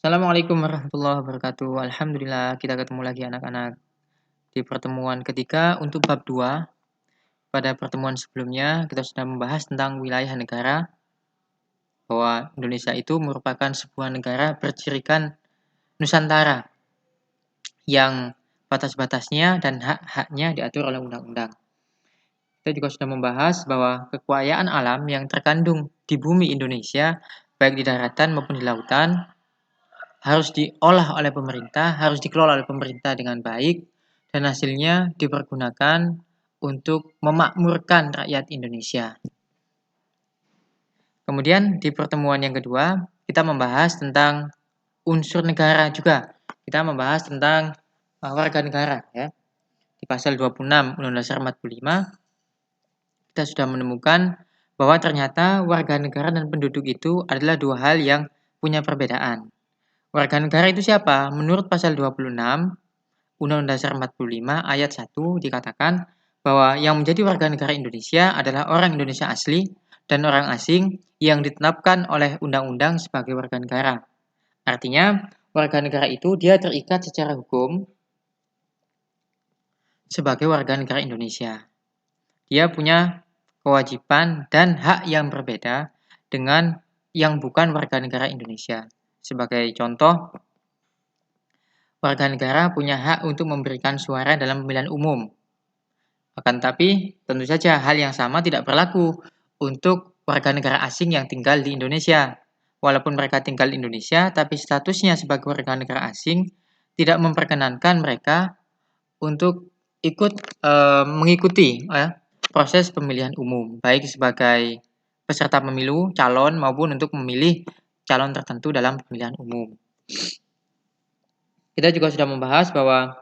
Assalamualaikum warahmatullahi wabarakatuh. Alhamdulillah kita ketemu lagi anak-anak di pertemuan ketiga untuk bab 2. Pada pertemuan sebelumnya kita sudah membahas tentang wilayah negara, bahwa Indonesia itu merupakan sebuah negara bercirikan Nusantara yang batas-batasnya dan hak-haknya diatur oleh undang-undang. Kita juga sudah membahas bahwa kekayaan alam yang terkandung di bumi Indonesia, baik di daratan maupun di lautan, harus diolah oleh pemerintah, harus dikelola oleh pemerintah dengan baik, dan hasilnya dipergunakan untuk memakmurkan rakyat Indonesia. Kemudian di pertemuan yang kedua, kita membahas tentang unsur negara juga. Kita membahas tentang warga negara. Ya. Di pasal 26 Undang-Undang Dasar 45, kita sudah menemukan bahwa ternyata warga negara dan penduduk itu adalah dua hal yang punya perbedaan. Warga negara itu siapa? Menurut pasal 26 Undang-Undang Dasar 45 ayat 1 dikatakan bahwa yang menjadi warga negara Indonesia adalah orang Indonesia asli dan orang asing yang ditetapkan oleh undang-undang sebagai warga negara. Artinya, warga negara itu dia terikat secara hukum sebagai warga negara Indonesia. Dia punya kewajiban dan hak yang berbeda dengan yang bukan warga negara Indonesia. Sebagai contoh, warga negara punya hak untuk memberikan suara dalam pemilihan umum. Akan tapi, tentu saja hal yang sama tidak berlaku untuk warga negara asing yang tinggal di Indonesia. Walaupun mereka tinggal di Indonesia, tapi statusnya sebagai warga negara asing tidak memperkenankan mereka untuk mengikuti proses pemilihan umum, baik sebagai peserta pemilu, calon, maupun untuk memilih calon tertentu dalam pemilihan umum. Kita juga sudah membahas bahwa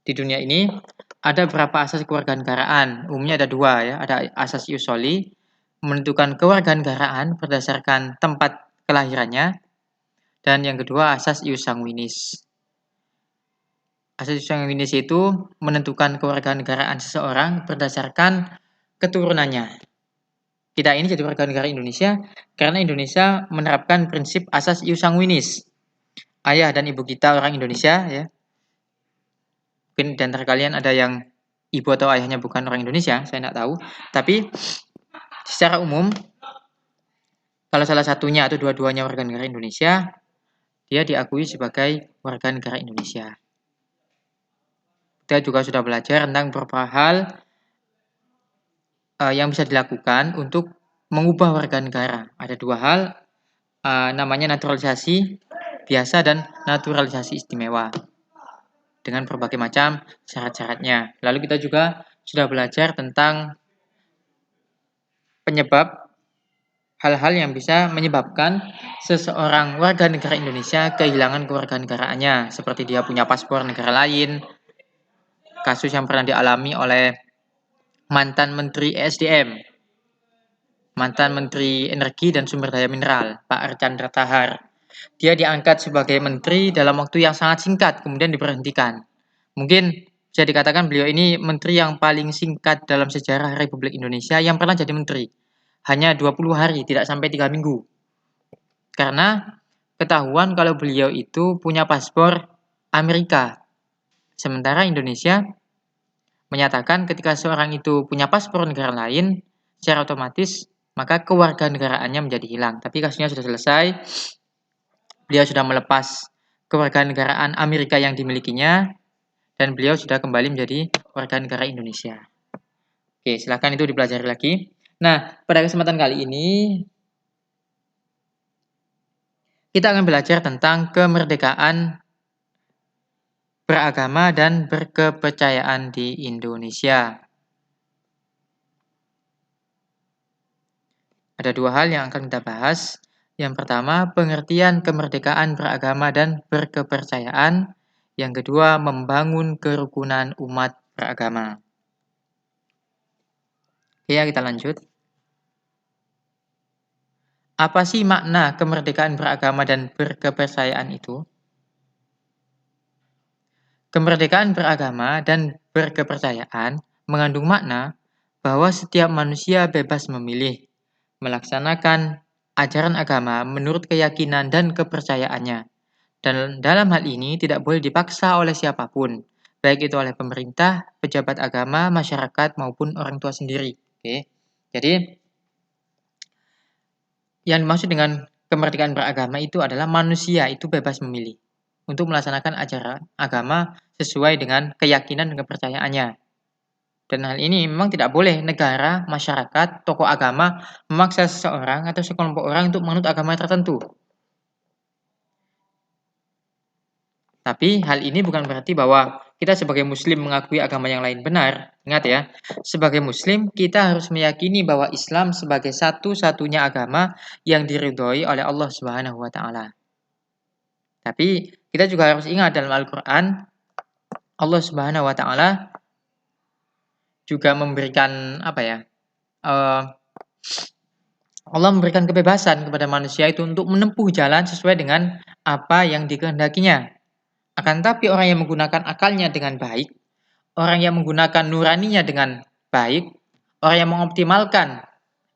di dunia ini ada beberapa asas kewarganegaraan. Umumnya ada dua ya, ada asas ius soli, menentukan kewarganegaraan berdasarkan tempat kelahirannya, dan yang kedua asas ius sanguinis. Asas ius sanguinis itu menentukan kewarganegaraan seseorang berdasarkan keturunannya. Kita ini jadi warga negara Indonesia karena Indonesia menerapkan prinsip asas ius sanguinis. Ayah dan ibu kita orang Indonesia ya. Mungkin di antara kalian ada yang ibu atau ayahnya bukan orang Indonesia, saya tidak tahu. Tapi secara umum, kalau salah satunya atau dua-duanya warga negara Indonesia, dia diakui sebagai warga negara Indonesia. Kita juga sudah belajar tentang beberapa hal yang bisa dilakukan untuk mengubah warga negara. Ada dua hal, namanya naturalisasi biasa dan naturalisasi istimewa, dengan berbagai macam syarat-syaratnya. Lalu kita juga sudah belajar tentang penyebab hal-hal yang bisa menyebabkan seseorang warga negara Indonesia kehilangan kewarganegaraannya, seperti dia punya paspor negara lain, kasus yang pernah dialami oleh mantan Menteri ESDM, mantan Menteri Energi dan Sumber Daya Mineral, Pak Archandra Tahar. Dia diangkat sebagai menteri dalam waktu yang sangat singkat, kemudian diberhentikan. Mungkin bisa dikatakan beliau ini menteri yang paling singkat dalam sejarah Republik Indonesia yang pernah jadi menteri. Hanya 20 hari, tidak sampai 3 minggu. Karena ketahuan kalau beliau itu punya paspor Amerika. Sementara Indonesia menyatakan ketika seorang itu punya paspor negara lain, secara otomatis maka kewarganegaraannya menjadi hilang. Tapi kasusnya sudah selesai. Beliau sudah melepas kewarganegaraan Amerika yang dimilikinya, dan beliau sudah kembali menjadi warga negara Indonesia. Oke, silakan itu dipelajari lagi. Nah, pada kesempatan kali ini kita akan belajar tentang kemerdekaan beragama dan berkepercayaan di Indonesia. Ada dua hal yang akan kita bahas. Yang pertama, pengertian kemerdekaan beragama dan berkepercayaan. Yang kedua, membangun kerukunan umat beragama. Oke, ya, kita lanjut. Apa sih makna kemerdekaan beragama dan berkepercayaan itu? Kemerdekaan beragama dan berkepercayaan mengandung makna bahwa setiap manusia bebas memilih, melaksanakan ajaran agama menurut keyakinan dan kepercayaannya, Dan dalam hal ini tidak boleh dipaksa oleh siapapun, baik itu oleh pemerintah, pejabat agama, masyarakat, maupun orang tua sendiri. Oke. Jadi, yang dimaksud dengan kemerdekaan beragama itu adalah manusia itu bebas memilih untuk melaksanakan ajaran agama sesuai dengan keyakinan dan kepercayaannya. Dan hal ini memang tidak boleh negara, masyarakat, tokoh agama memaksa seseorang atau sekelompok orang untuk menganut agama tertentu. Tapi hal ini bukan berarti bahwa kita sebagai muslim mengakui agama yang lain benar. Ingat ya, sebagai muslim kita harus meyakini bahwa Islam sebagai satu-satunya agama yang diridhoi oleh Allah Subhanahu wa taala. Tapi kita juga harus ingat dalam Al-Qur'an Allah Subhanahu wa taala juga memberikan apa ya? eh, Allah memberikan kebebasan kepada manusia itu untuk menempuh jalan sesuai dengan apa yang dikehendakinya. Akan tetapi orang yang menggunakan akalnya dengan baik, orang yang menggunakan nuraninya dengan baik, orang yang mengoptimalkan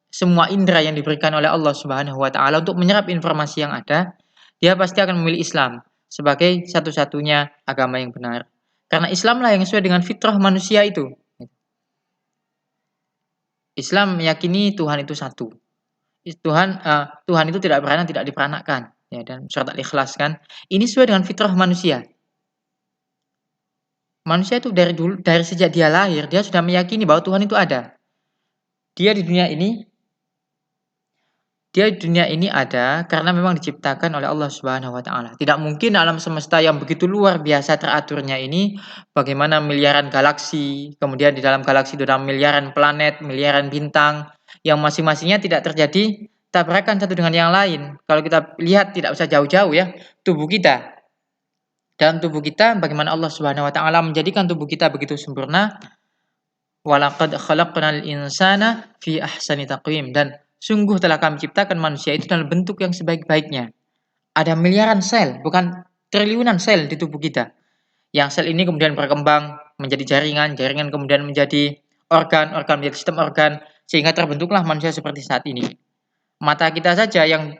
semua indera yang diberikan oleh Allah Subhanahu wa taala untuk menyerap informasi yang ada, dia pasti akan memilih Islam sebagai satu-satunya agama yang benar. Karena Islamlah yang sesuai dengan fitrah manusia itu. Islam meyakini Tuhan itu satu. Tuhan itu tidak beranak, tidak diperanakkan. Ya, dan surat Al-Ikhlas kan. Ini sesuai dengan fitrah manusia. Manusia itu dari dulu, dari sejak dia lahir, dia sudah meyakini bahwa Tuhan itu ada. Dia di dunia ini, dia di dunia ini ada karena memang diciptakan oleh Allah Subhanahu wa taala. Tidak mungkin alam semesta yang begitu luar biasa teraturnya ini bagaimana miliaran galaksi, kemudian di dalam galaksi itu ada miliaran planet, miliaran bintang yang masing-masingnya tidak terjadi tabrakan satu dengan yang lain. Kalau kita lihat tidak usah jauh-jauh ya, tubuh kita. Dalam tubuh kita bagaimana Allah Subhanahu wa taala menjadikan tubuh kita begitu sempurna. Walaqad khalaqnal insana fi ahsani taqwim, dan sungguh telah kami ciptakan manusia itu dalam bentuk yang sebaik-baiknya. Ada miliaran sel, bukan triliunan sel di tubuh kita. Yang sel ini kemudian berkembang menjadi jaringan, jaringan kemudian menjadi organ, organ menjadi sistem organ, sehingga terbentuklah manusia seperti saat ini. Mata kita saja yang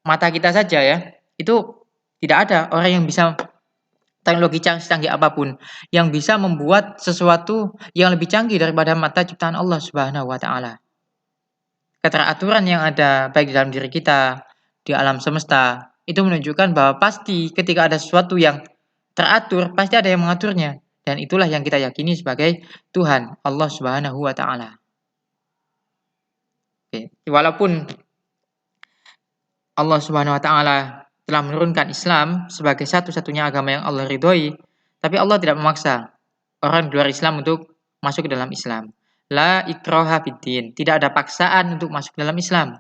mata kita saja ya, itu tidak ada orang yang bisa teknologi canggih apapun yang bisa membuat sesuatu yang lebih canggih daripada mata ciptaan Allah Subhanahu wa taala. Keteraturan yang ada baik di dalam diri kita, di alam semesta, itu menunjukkan bahwa pasti ketika ada sesuatu yang teratur, pasti ada yang mengaturnya. Dan itulah yang kita yakini sebagai Tuhan, Allah Subhanahu wa taala. Oke. Walaupun Allah Subhanahu wa taala telah menurunkan Islam sebagai satu-satunya agama yang Allah ridhoi, tapi Allah tidak memaksa orang di luar Islam untuk masuk ke dalam Islam. La ikraha fiddin, tidak ada paksaan untuk masuk ke dalam Islam.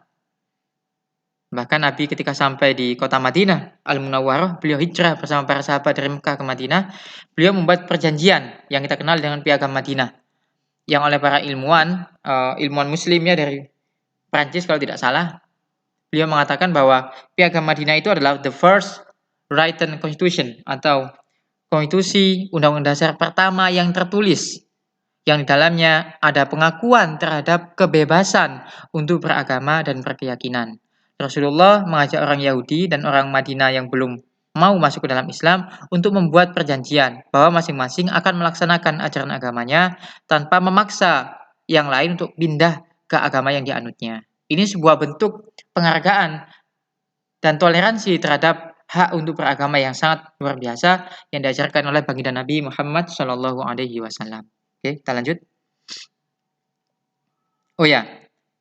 Bahkan Nabi ketika sampai di kota Madinah Al-Munawwarah, beliau hijrah bersama para sahabat dari Mekah ke Madinah. Beliau membuat perjanjian yang kita kenal dengan Piagam Madinah, yang oleh para ilmuwan Muslim ya dari Prancis kalau tidak salah, beliau mengatakan bahwa Piagam Madinah itu adalah the first written constitution atau konstitusi undang-undang dasar pertama yang tertulis, yang di dalamnya ada pengakuan terhadap kebebasan untuk beragama dan berkeyakinan. Rasulullah mengajak orang Yahudi dan orang Madinah yang belum mau masuk ke dalam Islam untuk membuat perjanjian bahwa masing-masing akan melaksanakan ajaran agamanya tanpa memaksa yang lain untuk pindah ke agama yang dianutnya. Ini sebuah bentuk penghargaan dan toleransi terhadap hak untuk beragama yang sangat luar biasa yang diajarkan oleh baginda Nabi Muhammad Shallallahu Alaihi Wasallam. Oke, kita lanjut. Oh ya,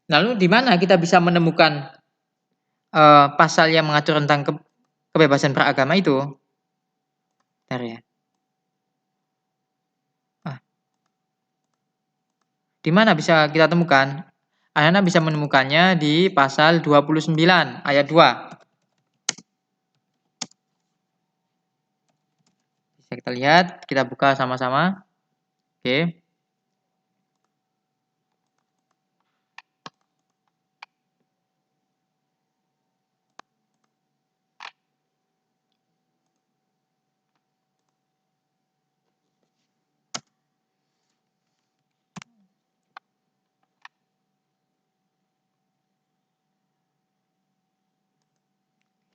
lalu di mana kita bisa menemukan pasal yang mengatur tentang kebebasan beragama itu? Bentar ya. Di mana bisa kita temukan? Anda bisa menemukannya di pasal 29 ayat 2. Bisa kita lihat, kita buka sama-sama. Oke.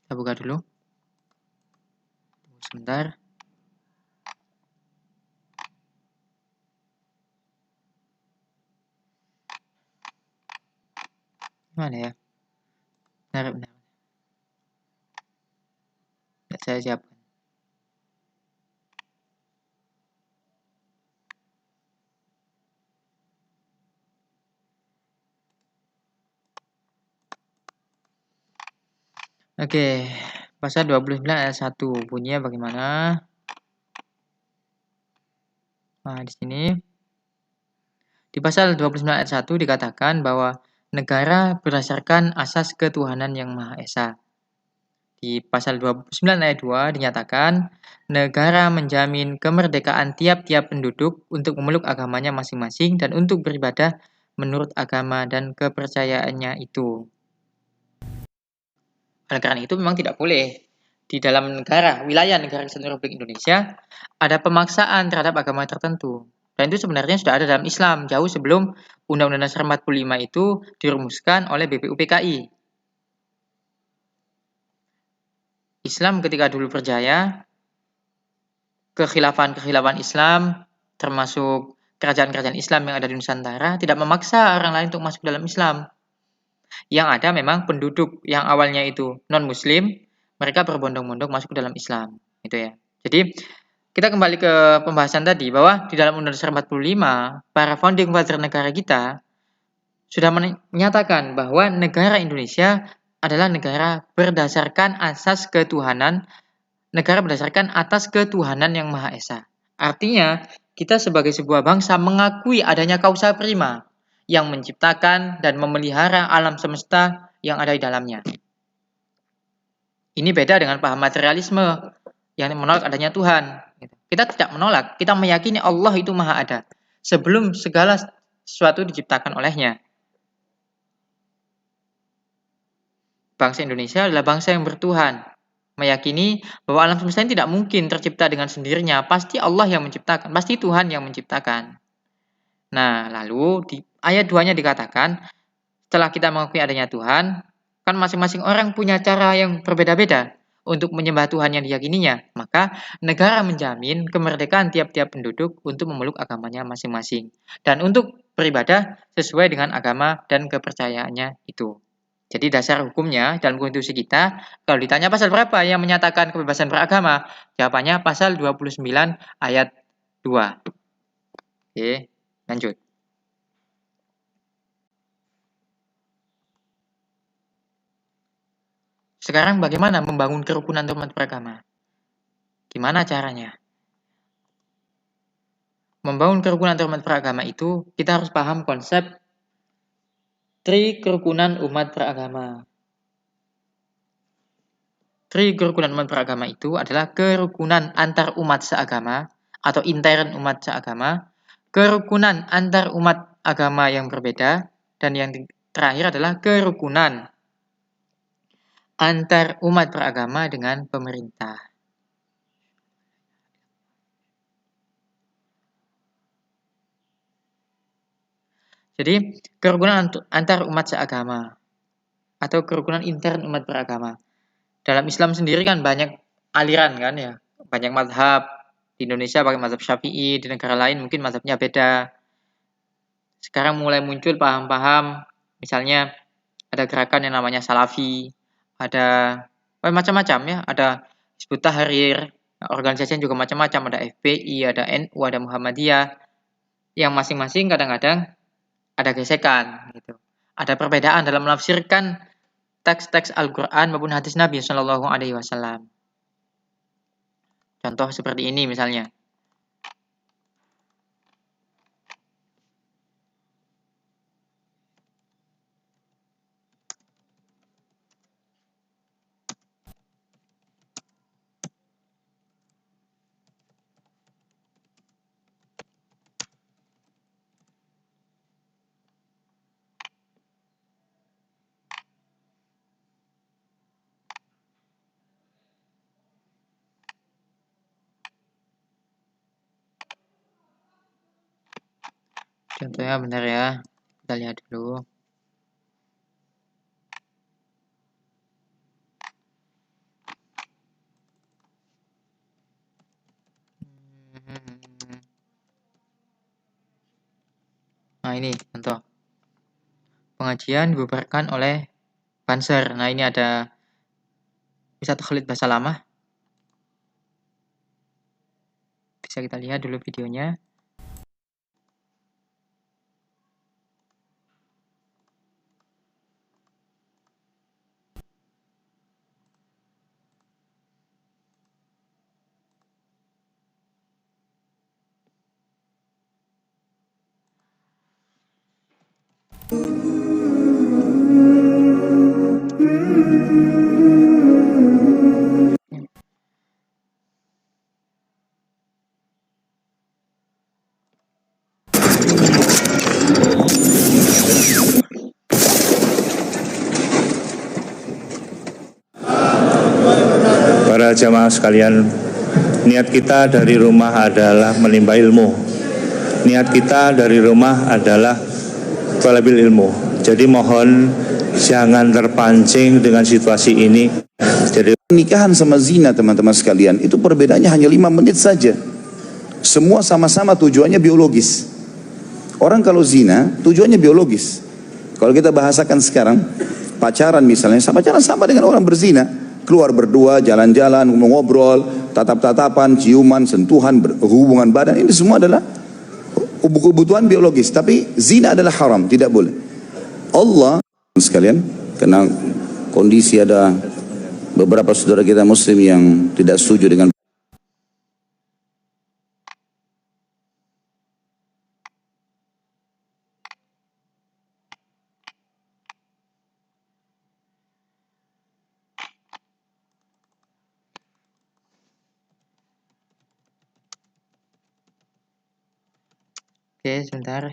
Kita buka dulu. Sebentar. Mana ya? Benar. Saya siapkan. Oke, pasal 29 ayat 1 bunyinya bagaimana? Nah, di sini di pasal 29 ayat 1 dikatakan bahwa negara berdasarkan asas ketuhanan yang Maha Esa. Di pasal 29 ayat 2 dinyatakan negara menjamin kemerdekaan tiap-tiap penduduk untuk memeluk agamanya masing-masing dan untuk beribadah menurut agama dan kepercayaannya itu. Oleh karena itu memang tidak boleh di dalam wilayah negara Kesatuan Republik Indonesia ada pemaksaan terhadap agama tertentu. Dan itu sebenarnya sudah ada dalam Islam jauh sebelum Undang-Undang Dasar 45 itu dirumuskan oleh BPUPKI. Islam ketika dulu berjaya, kekhilafan Islam termasuk kerajaan-kerajaan Islam yang ada di Nusantara tidak memaksa orang lain untuk masuk dalam Islam. Yang ada memang penduduk yang awalnya itu non-muslim, mereka berbondong-bondong masuk ke dalam Islam, gitu ya. Jadi kita kembali ke pembahasan tadi bahwa di dalam Undang-Undang Dasar 45, para founding father negara kita sudah menyatakan bahwa negara Indonesia adalah negara berdasarkan asas ketuhanan, negara berdasarkan atas ketuhanan yang Maha Esa. Artinya, kita sebagai sebuah bangsa mengakui adanya kausa prima yang menciptakan dan memelihara alam semesta yang ada di dalamnya. Ini beda dengan paham materialisme yang menolak adanya Tuhan. Kita tidak menolak, kita meyakini Allah itu Maha Ada sebelum segala sesuatu diciptakan olehnya. Bangsa Indonesia adalah bangsa yang bertuhan, meyakini bahwa alam semesta ini tidak mungkin tercipta dengan sendirinya, pasti Allah yang menciptakan, pasti Tuhan yang menciptakan. Nah, lalu di ayat 2-nya dikatakan, setelah kita mengakui adanya Tuhan, kan masing-masing orang punya cara yang berbeda-beda untuk menyembah Tuhan yang diyakininya. Maka negara menjamin kemerdekaan tiap-tiap penduduk untuk memeluk agamanya masing-masing dan untuk beribadah sesuai dengan agama dan kepercayaannya itu. Jadi dasar hukumnya dalam konstitusi kita, kalau ditanya pasal berapa yang menyatakan kebebasan beragama, jawabannya pasal 29 ayat 2. Oke, lanjut. Sekarang bagaimana membangun kerukunan umat beragama? Gimana caranya? Membangun kerukunan umat beragama itu kita harus paham konsep kerukunan umat beragama. Kerukunan umat beragama itu adalah kerukunan antar umat seagama atau intern umat seagama, kerukunan antar umat agama yang berbeda, dan yang terakhir adalah kerukunan antar umat beragama dengan pemerintah. Jadi, kerukunan antar umat seagama atau kerukunan intern umat beragama. Dalam Islam sendiri kan banyak aliran kan ya, banyak mazhab. Di Indonesia pakai mazhab Syafi'i, di negara lain mungkin mazhabnya beda. Sekarang mulai muncul paham-paham, misalnya ada gerakan yang namanya Salafi, ada macam-macam ya, ada Hizbut Tahrir, organisasi juga macam-macam, ada FPI, ada NU, ada Muhammadiyah, yang masing-masing kadang-kadang ada gesekan gitu. Ada perbedaan dalam menafsirkan teks-teks Al-Quran maupun hadis Nabi Shallallahu Alaihi Wasallam. Contoh seperti ini misalnya. Contohnya benar ya. Kita lihat dulu. Nah, ini contoh. Pengajian dibubarkan oleh Banser. Nah, ini ada Ustadz Khalid Basalamah. Bisa kita lihat dulu videonya. Para jamaah sekalian, niat kita dari rumah adalah menimba ilmu. Niat kita dari rumah adalah talabil ilmu. Jadi mohon jangan terpancing dengan situasi ini. Jadi Nikahan sama zina teman-teman sekalian, itu perbedaannya hanya 5 menit saja. Semua sama-sama tujuannya biologis. Orang kalau zina, tujuannya biologis. Kalau kita bahasakan sekarang, pacaran misalnya, pacaran sama dengan orang berzina. Keluar berdua, jalan-jalan, ngobrol, tatap-tatapan, ciuman, sentuhan, hubungan badan. Ini semua adalah kebutuhan biologis. Tapi zina adalah haram, tidak boleh. Allah sekalian, karena kondisi ada beberapa saudara kita muslim yang tidak setuju dengan Oke, sebentar.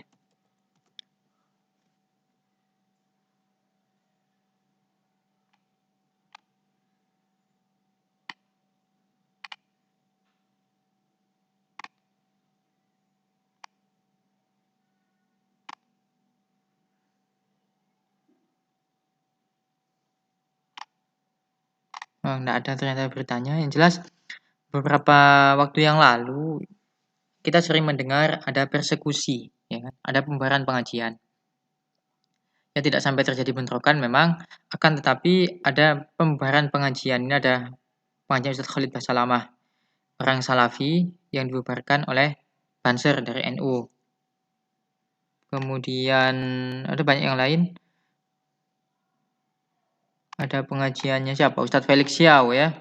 Oh, nggak ada ternyata beritanya. Yang jelas, beberapa waktu yang lalu kita sering mendengar ada persekusi, ya kan? Ada pembubaran pengajian. Ya tidak sampai terjadi bentrokan memang, akan tetapi ada pembubaran pengajian. Ini ada pengajian Ustadz Khalid Basalamah, orang Salafi yang dibubarkan oleh Banser dari NU. Kemudian ada banyak yang lain. Ada pengajiannya siapa? Ustadz Felix Xiao ya.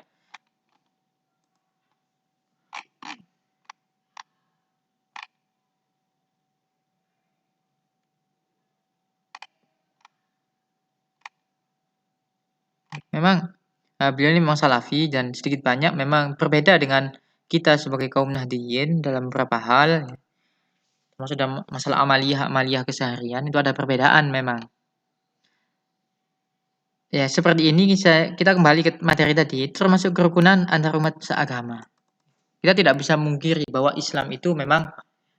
Memang beliau ini memang Salafi dan sedikit banyak memang berbeda dengan kita sebagai kaum Nahdiyin dalam beberapa hal. Termasuk dalam masalah amaliyah keseharian itu ada perbedaan memang. Ya, seperti ini kita kembali ke materi tadi, termasuk kerukunan antar umat seagama. Kita tidak bisa mungkiri bahwa Islam itu memang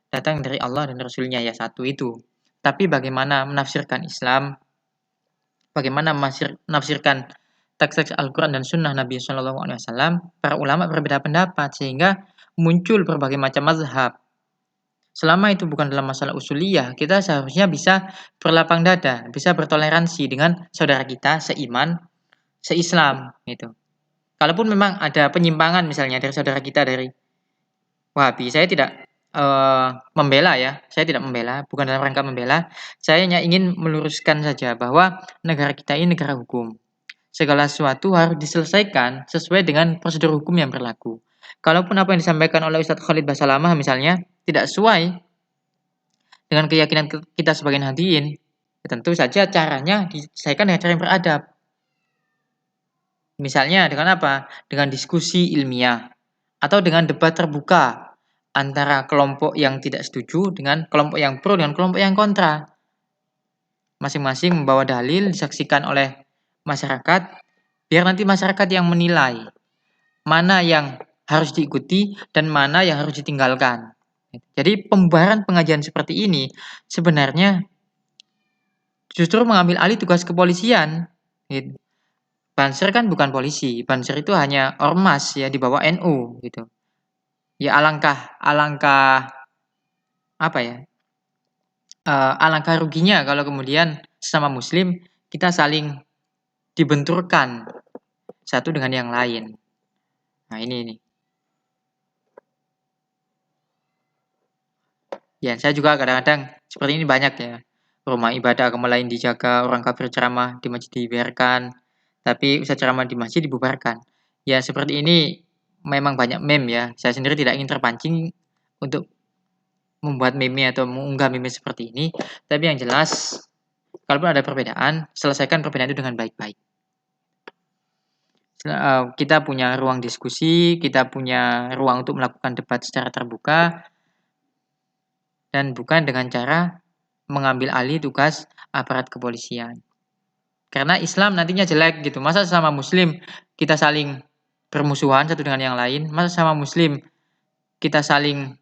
datang dari Allah dan Rasulnya, ya satu itu. Tapi bagaimana menafsirkan Islam, bagaimana menafsirkan teks-teks Al-Quran dan Sunnah Nabi SAW, para ulama berbeda pendapat sehingga muncul berbagai macam mazhab. Selama itu bukan dalam masalah usuliyah, kita seharusnya bisa berlapang dada, bisa bertoleransi dengan saudara kita seiman, se-Islam gitu. Kalaupun memang ada penyimpangan misalnya dari saudara kita dari Wahabi, saya tidak membela ya, saya tidak membela, bukan dalam rangka membela, saya hanya ingin meluruskan saja bahwa negara kita ini negara hukum. Segala sesuatu harus diselesaikan sesuai dengan prosedur hukum yang berlaku. Kalaupun apa yang disampaikan oleh Ustadz Khalid Basalamah misalnya tidak sesuai dengan keyakinan kita sebagai Nahdiyin, ya tentu saja caranya diselesaikan dengan cara yang beradab. Misalnya dengan apa? Dengan diskusi ilmiah atau dengan debat terbuka antara kelompok yang tidak setuju dengan kelompok yang pro dengan kelompok yang kontra. Masing-masing membawa dalil disaksikan oleh masyarakat, biar nanti masyarakat yang menilai mana yang harus diikuti dan mana yang harus ditinggalkan. Jadi pembubaran pengajian seperti ini sebenarnya justru mengambil alih tugas kepolisian. Gitu. Banser kan bukan polisi, Banser itu hanya ormas ya di bawah NU gitu. Ya alangkah apa ya? alangkah ruginya kalau kemudian sesama muslim kita saling dibenturkan satu dengan yang lain. Nah, ini. Ya, saya juga kadang-kadang seperti ini banyak ya. Rumah ibadah agama lain dijaga, orang kafir ceramah di masjid dibiarkan, tapi ustaz ceramah di masjid dibubarkan. Ya, seperti ini memang banyak meme ya. Saya sendiri tidak ingin terpancing untuk membuat meme atau mengunggah meme seperti ini, tapi yang jelas kalaupun ada perbedaan, selesaikan perbedaan itu dengan baik-baik. Kita punya ruang diskusi, kita punya ruang untuk melakukan debat secara terbuka, dan bukan dengan cara mengambil alih tugas aparat kepolisian. Karena Islam nantinya jelek gitu. Masa sama muslim kita saling bermusuhan satu dengan yang lain? Masa sama muslim kita saling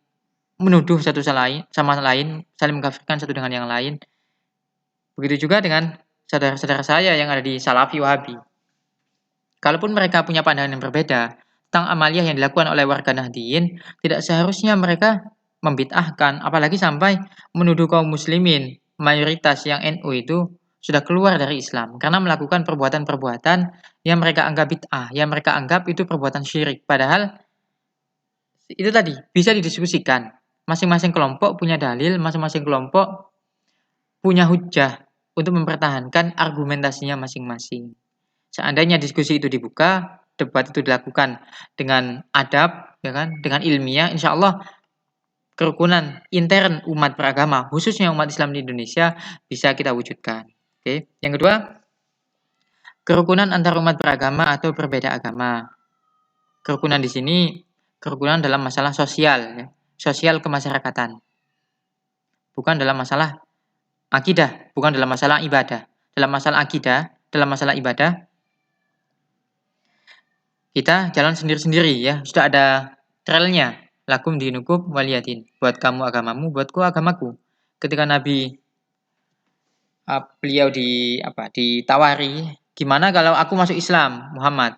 menuduh satu sama lain, saling mengkafirkan satu dengan yang lain? Begitu juga dengan saudara-saudara saya yang ada di Salafi Wahabi. Kalaupun mereka punya pandangan yang berbeda tentang amaliyah yang dilakukan oleh warga Nahdliyin, tidak seharusnya mereka membid'ahkan, apalagi sampai menuduh kaum muslimin mayoritas yang NU itu sudah keluar dari Islam karena melakukan perbuatan-perbuatan yang mereka anggap bid'ah, yang mereka anggap itu perbuatan syirik. Padahal itu tadi bisa didiskusikan. Masing-masing kelompok punya dalil, masing-masing kelompok punya hujah untuk mempertahankan argumentasinya masing-masing. Seandainya diskusi itu dibuka, debat itu dilakukan dengan adab, ya kan, dengan ilmiah, insya Allah kerukunan intern umat beragama, khususnya umat Islam di Indonesia, bisa kita wujudkan. Oke. Yang kedua, kerukunan antar umat beragama atau berbeda agama. Kerukunan di sini, kerukunan dalam masalah sosial, ya. Sosial kemasyarakatan. Bukan dalam masalah akidah, bukan dalam masalah ibadah. Dalam masalah akidah, dalam masalah ibadah, kita jalan sendiri-sendiri ya. Sudah ada trailnya. Lakum dinukum waliyadin. Buat kamu agamamu, buatku agamaku. Ketika Nabi beliau ditawari, gimana kalau aku masuk Islam, Muhammad?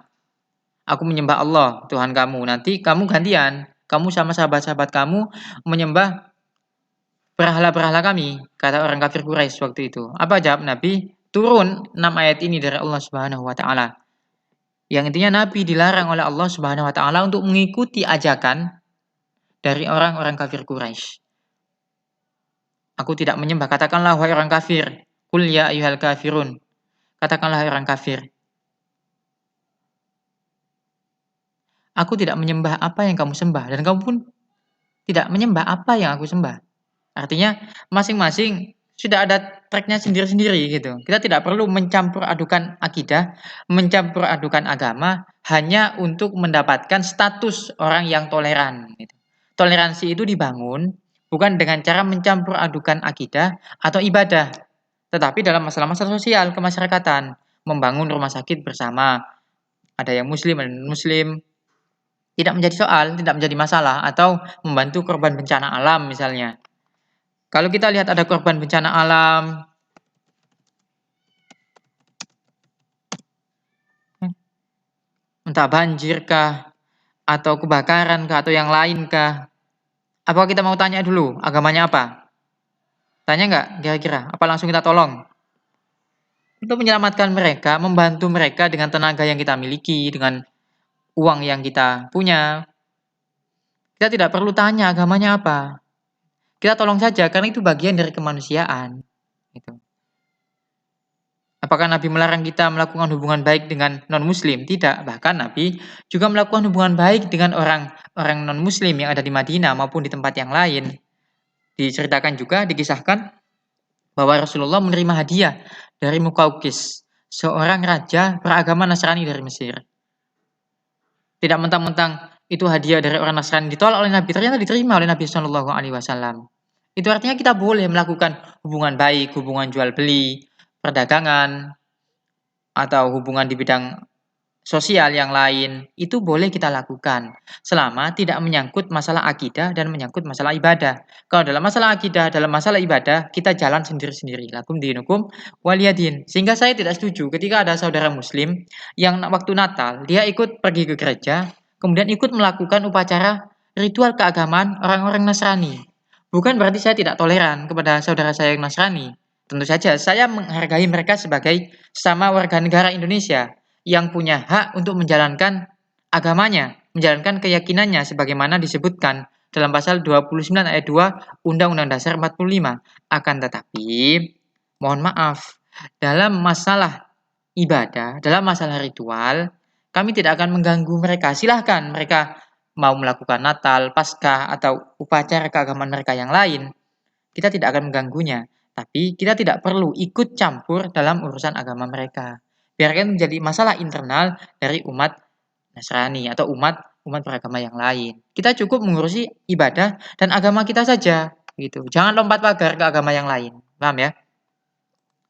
Aku menyembah Allah, Tuhan kamu. Nanti kamu gantian. Kamu sama sahabat-sahabat kamu menyembah berhala-berhala kami, kata orang kafir Quraisy waktu itu. Apa jawab Nabi? Turun 6 ayat ini dari Allah Subhanahu wa taala. Yang intinya Nabi dilarang oleh Allah Subhanahu wa taala untuk mengikuti ajakan dari orang-orang kafir Quraisy. Aku tidak menyembah, katakanlah wahai orang kafir. Qul ya ayyuhal kafirun. Katakanlah wahai orang kafir. Aku tidak menyembah apa yang kamu sembah dan kamu pun tidak menyembah apa yang aku sembah. Artinya masing-masing sudah ada tracknya sendiri-sendiri gitu. Kita tidak perlu mencampur adukan akidah, mencampur adukan agama hanya untuk mendapatkan status orang yang toleran. Gitu. Toleransi itu dibangun bukan dengan cara mencampur adukan akidah atau ibadah, tetapi dalam masalah-masalah sosial kemasyarakatan, membangun rumah sakit bersama, ada yang muslim, ada yang non-muslim, tidak menjadi soal, tidak menjadi masalah, atau membantu korban bencana alam misalnya. Kalau kita lihat ada korban bencana alam, entah banjir kah, atau kebakaran kah, atau yang lain kah, apakah kita mau tanya dulu agamanya apa? Tanya nggak kira-kira? Apa langsung kita tolong? Untuk menyelamatkan mereka, membantu mereka dengan tenaga yang kita miliki, dengan uang yang kita punya. Kita tidak perlu tanya agamanya apa. Kita tolong saja, karena itu bagian dari kemanusiaan. Gitu. Apakah Nabi melarang kita melakukan hubungan baik dengan non-muslim? Tidak. Bahkan Nabi juga melakukan hubungan baik dengan orang non-muslim yang ada di Madinah maupun di tempat yang lain. Diceritakan juga, dikisahkan bahwa Rasulullah menerima hadiah dari Muqawqis, seorang raja beragama Nasrani dari Mesir. Tidak mentang-mentang itu hadiah dari orang Nasrani ditolak oleh Nabi, ternyata diterima oleh Nabi Shallallahu Alaihi Wasallam. Itu artinya kita boleh melakukan hubungan baik, hubungan jual beli, perdagangan, atau hubungan di bidang sosial yang lain, itu boleh kita lakukan selama tidak menyangkut masalah akidah dan menyangkut masalah ibadah. Kalau dalam masalah akidah, dalam masalah ibadah, kita jalan sendiri-sendiri. Lakum dinukum waliyadin. Sehingga saya tidak setuju ketika ada saudara muslim yang waktu Natal dia ikut pergi ke gereja, kemudian ikut melakukan upacara ritual keagamaan orang-orang Nasrani. Bukan berarti saya tidak toleran kepada saudara saya yang Nasrani. Tentu saja saya menghargai mereka sebagai sesama warga negara Indonesia yang punya hak untuk menjalankan agamanya, menjalankan keyakinannya sebagaimana disebutkan dalam pasal 29 ayat 2 Undang-Undang Dasar 45. Akan tetapi, mohon maaf, dalam masalah ibadah, dalam masalah ritual, kami tidak akan mengganggu mereka. Silahkan mereka mau melakukan Natal, Paskah, atau upacara keagamaan mereka yang lain, kita tidak akan mengganggunya. Tapi kita tidak perlu ikut campur dalam urusan agama mereka. Biarkan menjadi masalah internal dari umat Nasrani atau umat beragama yang lain. Kita cukup mengurusi ibadah dan agama kita saja, gitu. Jangan lompat pagar ke agama yang lain. Paham ya?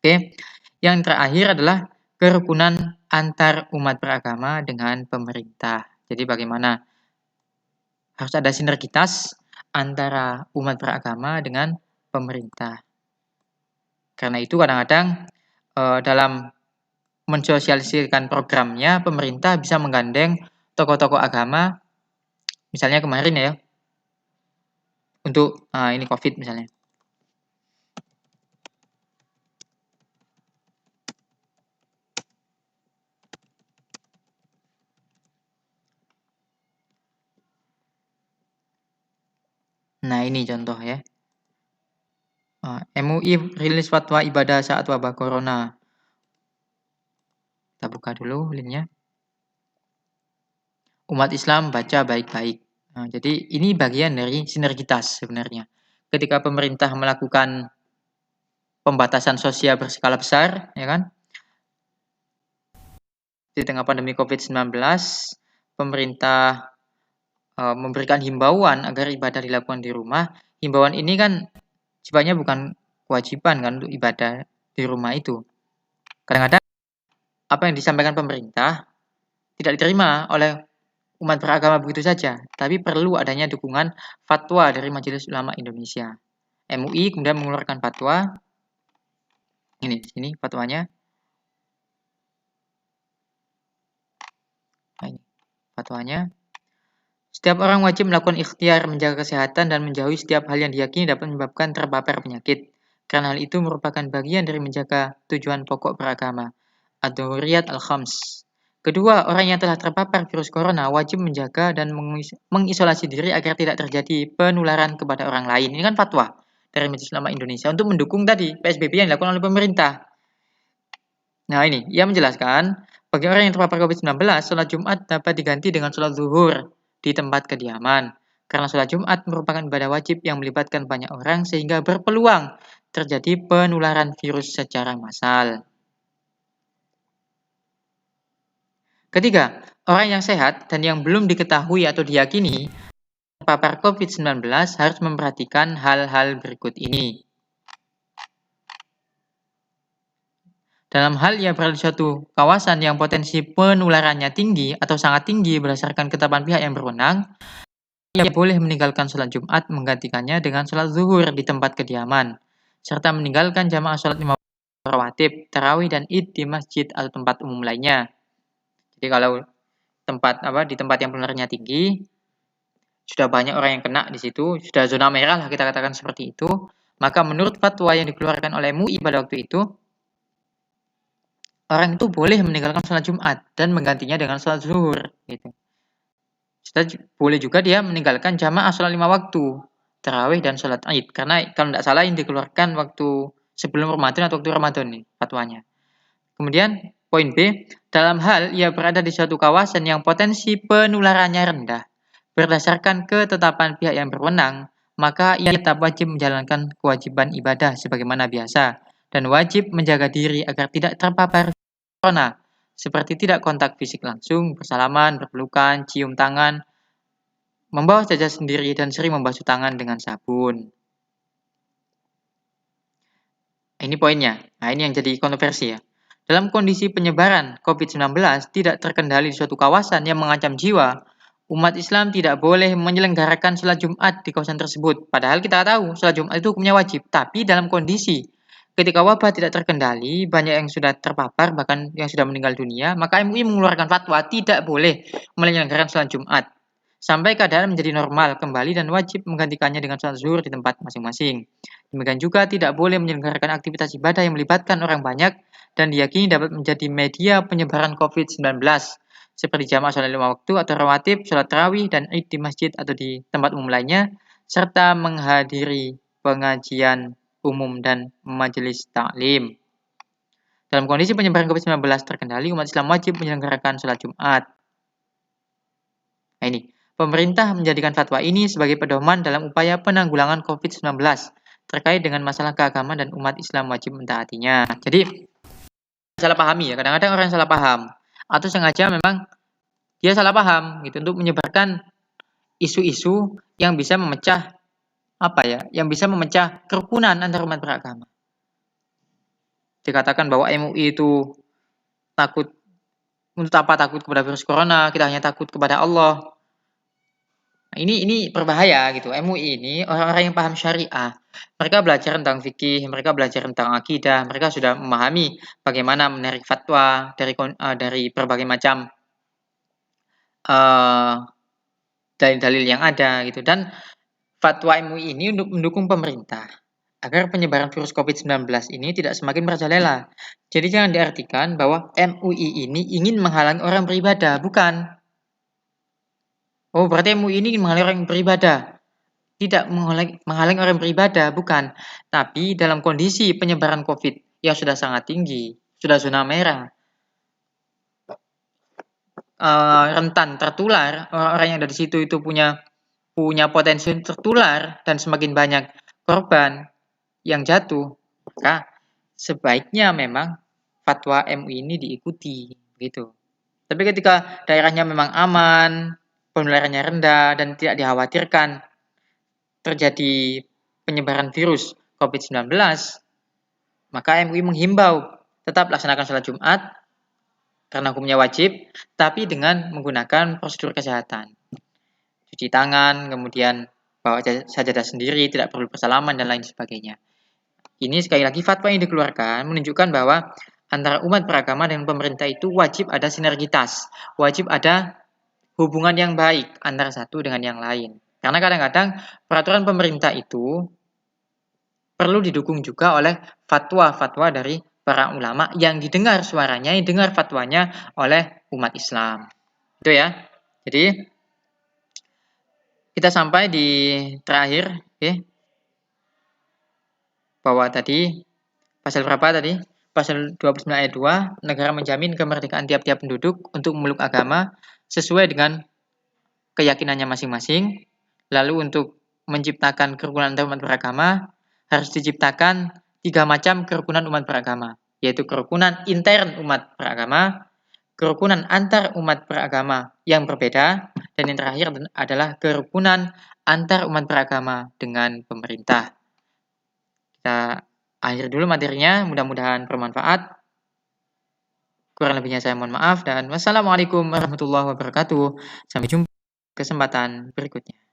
Oke. Yang terakhir adalah kerukunan antar umat beragama dengan pemerintah. Jadi bagaimana? Harus ada sinergitas antara umat beragama dengan pemerintah. Karena itu kadang-kadang dalam mensosialisasikan programnya, pemerintah bisa menggandeng tokoh-tokoh agama, misalnya kemarin ya, untuk ini COVID misalnya. Nah ini contoh ya. MUI rilis fatwa ibadah saat wabah corona. Kita buka dulu linknya. Umat Islam baca baik-baik. Nah, jadi ini bagian dari sinergitas sebenarnya. Ketika pemerintah melakukan pembatasan sosial berskala besar, ya kan? Di tengah pandemi COVID-19, pemerintah memberikan himbauan agar ibadah dilakukan di rumah. Himbauan ini kan sifatnya bukan kewajiban kan untuk ibadah di rumah itu. Kadang-kadang apa yang disampaikan pemerintah tidak diterima oleh umat beragama begitu saja, tapi perlu adanya dukungan fatwa dari Majelis Ulama Indonesia. MUI kemudian mengeluarkan fatwa. Ini di sini fatwanya. Nah, ini fatwanya. Setiap orang wajib melakukan ikhtiar menjaga kesehatan dan menjauhi setiap hal yang diyakini dapat menyebabkan terpapar penyakit. Karena hal itu merupakan bagian dari menjaga tujuan pokok beragama. Ad-Durriyat Al-Khams. Kedua, orang yang telah terpapar virus corona wajib menjaga dan mengisolasi diri agar tidak terjadi penularan kepada orang lain. Ini kan fatwa dari Majelis Ulama Indonesia untuk mendukung tadi PSBB yang dilakukan oleh pemerintah. Nah ini, ia menjelaskan, bagi orang yang terpapar COVID-19, sholat Jumat dapat diganti dengan sholat zuhur di tempat kediaman. Karena sholat Jumat merupakan ibadah wajib yang melibatkan banyak orang sehingga berpeluang terjadi penularan virus secara massal. Ketiga, orang yang sehat dan yang belum diketahui atau diyakini terpapar COVID-19 harus memperhatikan hal-hal berikut ini. Dalam hal ia berada di suatu kawasan yang potensi penularannya tinggi atau sangat tinggi berdasarkan ketetapan pihak yang berwenang, ia boleh meninggalkan sholat Jumat menggantikannya dengan sholat zuhur di tempat kediaman, serta meninggalkan jamaah sholat 5 waktu rawatib, tarawih, dan id di masjid atau tempat umum lainnya. Jadi kalau di tempat yang penularannya tinggi, sudah banyak orang yang kena di situ, sudah zona merah lah kita katakan seperti itu, maka menurut fatwa yang dikeluarkan oleh MUI pada waktu itu, orang itu boleh meninggalkan sholat Jumat dan menggantinya dengan sholat zuhur. Gitu. Boleh juga dia meninggalkan jamaah sholat 5 waktu, tarawih dan sholat id. Karena kalau tidak salah ini dikeluarkan waktu sebelum Ramadan atau waktu Ramadan nih fatwanya. Kemudian poin B, dalam hal ia berada di suatu kawasan yang potensi penularannya rendah, berdasarkan ketetapan pihak yang berwenang, maka ia tetap wajib menjalankan kewajiban ibadah sebagaimana biasa dan wajib menjaga diri agar tidak terpapar corona, seperti tidak kontak fisik langsung, bersalaman, berpelukan, cium tangan, membawa saja sendiri, dan sering membasuh tangan dengan sabun. Ini poinnya. Nah, ini yang jadi kontroversi ya. Dalam kondisi penyebaran COVID-19 tidak terkendali di suatu kawasan yang mengancam jiwa, umat Islam tidak boleh menyelenggarakan sholat Jumat di kawasan tersebut. Padahal kita tahu sholat Jumat itu hukumnya wajib. Tapi dalam kondisi ketika wabah tidak terkendali, banyak yang sudah terpapar, bahkan yang sudah meninggal dunia, maka MUI mengeluarkan fatwa tidak boleh menyelenggarakan sholat Jumat. sampai keadaan menjadi normal kembali dan wajib menggantikannya dengan sholat zuhur di tempat masing-masing. Demikian juga tidak boleh menyelenggarakan aktivitas ibadah yang melibatkan orang banyak dan diyakini dapat menjadi media penyebaran COVID-19 seperti jamaah sholat 5 waktu atau rawatib, sholat tarawih dan id di masjid atau di tempat umum lainnya, serta menghadiri pengajian umum dan majelis taklim. Dalam kondisi penyebaran COVID-19 terkendali, umat Islam wajib menyelenggarakan sholat Jumat. Nah ini, pemerintah menjadikan fatwa ini sebagai pedoman dalam upaya penanggulangan COVID-19 terkait dengan masalah keagamaan dan umat Islam wajib mentaatinya. Jadi, salah pahami ya, kadang-kadang orang salah paham atau sengaja memang dia salah paham gitu untuk menyebarkan isu-isu yang bisa memecah yang bisa memecah kerukunan antar umat beragama. Dikatakan bahwa MUI itu takut, untuk apa takut kepada virus corona, kita hanya takut kepada Allah. Nah, ini berbahaya gitu. MUI ini orang-orang yang paham syariah. Mereka belajar tentang fikih, mereka belajar tentang akidah, mereka sudah memahami bagaimana menarik fatwa dari berbagai macam dalil-dalil yang ada gitu. Dan fatwa MUI ini untuk mendukung pemerintah agar penyebaran virus COVID-19 ini tidak semakin merajalela. Jadi jangan diartikan bahwa MUI ini ingin menghalangi orang beribadah, bukan. Oh, berarti MUI ini ingin menghalangi orang beribadah. Tidak menghalangi orang beribadah, bukan. Tapi dalam kondisi penyebaran COVID yang sudah sangat tinggi, sudah zona merah, rentan tertular, orang yang ada di situ itu punya potensi tertular dan semakin banyak korban yang jatuh, maka sebaiknya memang fatwa MUI ini diikuti gitu. Tapi ketika daerahnya memang aman, penularannya rendah dan tidak dikhawatirkan terjadi penyebaran virus COVID-19, maka MUI menghimbau tetap laksanakan sholat Jumat karena hukumnya wajib, tapi dengan menggunakan prosedur kesehatan. Cuci tangan, kemudian bawa sajadah sendiri, tidak perlu bersalaman dan lain sebagainya. Ini sekali lagi fatwa yang dikeluarkan menunjukkan bahwa antara umat beragama dan pemerintah itu wajib ada sinergitas, wajib ada hubungan yang baik antara satu dengan yang lain. Karena kadang-kadang peraturan pemerintah itu perlu didukung juga oleh fatwa-fatwa dari para ulama yang didengar suaranya, yang dengar fatwanya oleh umat Islam. Itu ya. Jadi kita sampai di terakhir, okay? Bahwa tadi pasal berapa tadi? Pasal 29 ayat 2, negara menjamin kemerdekaan tiap-tiap penduduk untuk memeluk agama sesuai dengan keyakinannya masing-masing. Lalu untuk menciptakan kerukunan antar umat beragama harus diciptakan 3 macam kerukunan umat beragama, yaitu kerukunan intern umat beragama, kerukunan antar umat beragama yang berbeda, dan yang terakhir adalah kerukunan antar umat beragama dengan pemerintah. Kita akhir dulu materinya, mudah-mudahan bermanfaat. Kurang lebihnya saya mohon maaf dan wassalamualaikum warahmatullahi wabarakatuh. Sampai jumpa kesempatan berikutnya.